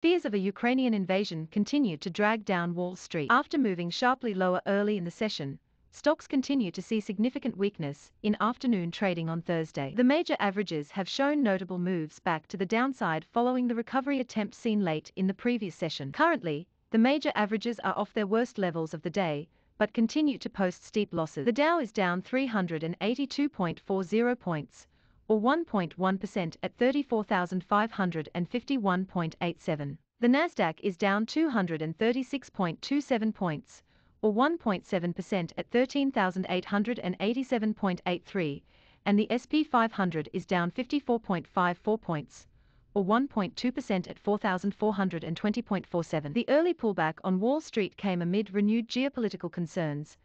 Fears of a Ukrainian invasion continued to drag down Wall Street. After moving sharply lower early in the session, stocks continue to see significant weakness in afternoon trading on Thursday. The major averages have shown notable moves back to the downside following the recovery attempt seen late in the previous session. Currently, the major averages are off their worst levels of the day, but continue to post steep losses. The Dow is down 382.40 points, or 1.1% at 34,551.87. The Nasdaq is down 236.27 points, or 1.7% at 13,887.83, and the SP 500 is down 54.54 points, or 1.2% at 4,420.47. The early pullback on Wall Street came amid renewed geopolitical concerns,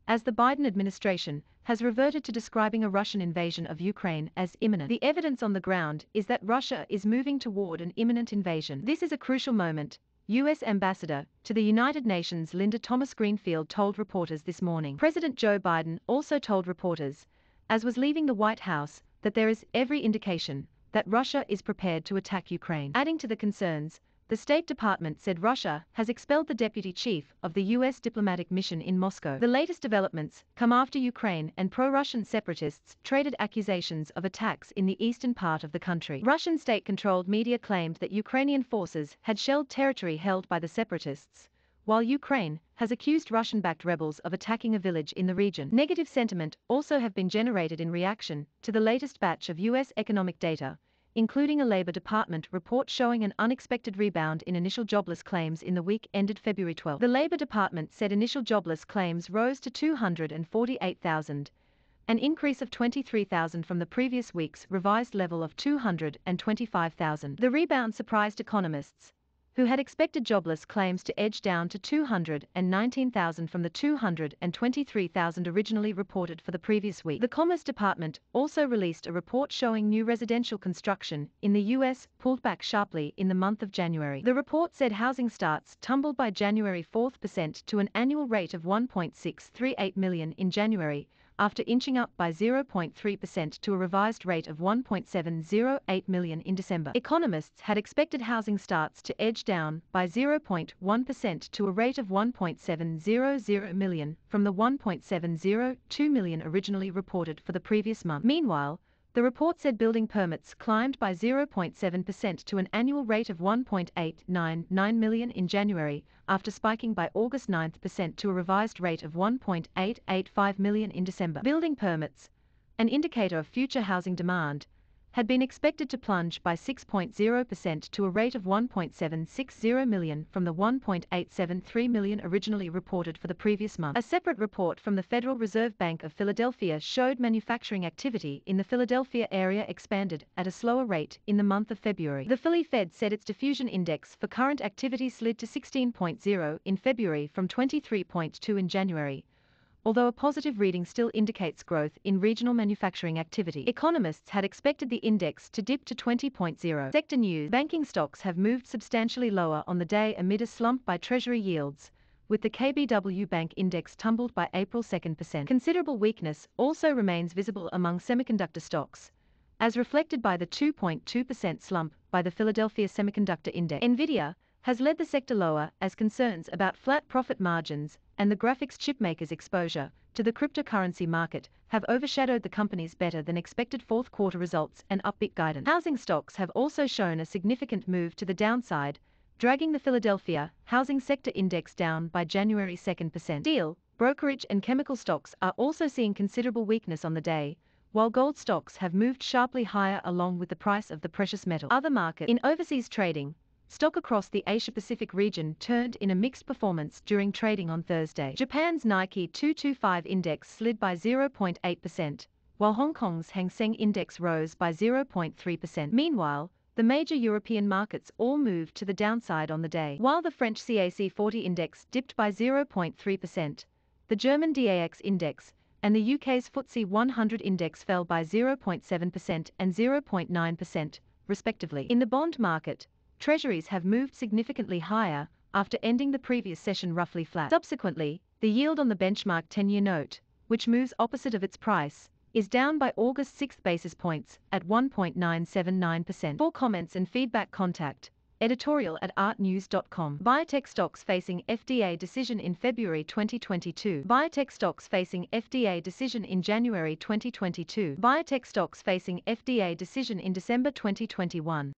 as the Biden administration has reverted to describing a Russian invasion of Ukraine as imminent. The evidence on the ground is that Russia is moving toward an imminent invasion. This is a crucial moment, U.S. Ambassador to the United Nations Linda Thomas-Greenfield told reporters this morning. President Joe Biden also told reporters, as was leaving the White House, that there is every indication that Russia is prepared to attack Ukraine. Adding to the concerns, the State Department said Russia has expelled the deputy chief of the U.S. diplomatic mission in Moscow. The latest developments come after Ukraine and pro-Russian separatists traded accusations of attacks in the eastern part of the country. Russian state-controlled media claimed that Ukrainian forces had shelled territory held by the separatists, while Ukraine has accused Russian-backed rebels of attacking a village in the region. Negative sentiment also have been generated in reaction to the latest batch of U.S. economic data, including a Labor Department report showing an unexpected rebound in initial jobless claims in the week ended February 12. The Labor Department said initial jobless claims rose to 248,000, an increase of 23,000 from the previous week's revised level of 225,000. The rebound surprised economists, who had expected jobless claims to edge down to 219,000 from the 223,000 originally reported for the previous week. The Commerce Department also released a report showing new residential construction in the U.S. pulled back sharply in the month of January. The report said housing starts tumbled by January 4% to an annual rate of 1.638 million in January, after inching up by 0.3% to a revised rate of 1.708 million in December. Economists had expected housing starts to edge down by 0.1% to a rate of 1.700 million from the 1.702 million originally reported for the previous month. Meanwhile, the report said building permits climbed by 0.7% to an annual rate of 1.899 million in January, after spiking by August 9% to a revised rate of 1.885 million in December. Building permits, an indicator of future housing demand, had been expected to plunge by 6.0% to a rate of 1.760 million from the 1.873 million originally reported for the previous month. A separate report from the Federal Reserve Bank of Philadelphia showed manufacturing activity in the Philadelphia area expanded at a slower rate in the month of February. The Philly Fed said its diffusion index for current activity slid to 16.0 in February from 23.2 in January, although a positive reading still indicates growth in regional manufacturing activity. Economists had expected the index to dip to 20.0. Sector news: banking stocks have moved substantially lower on the day amid a slump by treasury yields, with the KBW Bank Index tumbled by April 2%. Considerable weakness also remains visible among semiconductor stocks, as reflected by the 2.2% slump by the Philadelphia Semiconductor Index. Nvidia has led the sector lower as concerns about flat profit margins and the graphics chipmaker's exposure to the cryptocurrency market have overshadowed the company's better than expected fourth quarter results and upbeat guidance. Housing stocks have also shown a significant move to the downside, dragging the Philadelphia Housing Sector Index down by January 2%. Steel, brokerage and chemical stocks are also seeing considerable weakness on the day, while gold stocks have moved sharply higher along with the price of the precious metal. Other markets. In overseas trading, stock across the Asia-Pacific region turned in a mixed performance during trading on Thursday. Japan's Nikkei 225 index slid by 0.8%, while Hong Kong's Hang Seng index rose by 0.3%. Meanwhile, the major European markets all moved to the downside on the day. While the French CAC 40 index dipped by 0.3%, the German DAX index and the UK's FTSE 100 index fell by 0.7% and 0.9%, respectively. In the bond market, Treasuries have moved significantly higher after ending the previous session roughly flat. Subsequently, the yield on the benchmark 10-year note, which moves opposite of its price, is down by August 6 basis points at 1.979%. For comments and feedback, contact Editorial at artnews.com. Biotech stocks facing FDA decision in February 2022. Biotech stocks facing FDA decision in January 2022. Biotech stocks facing FDA decision in December 2021.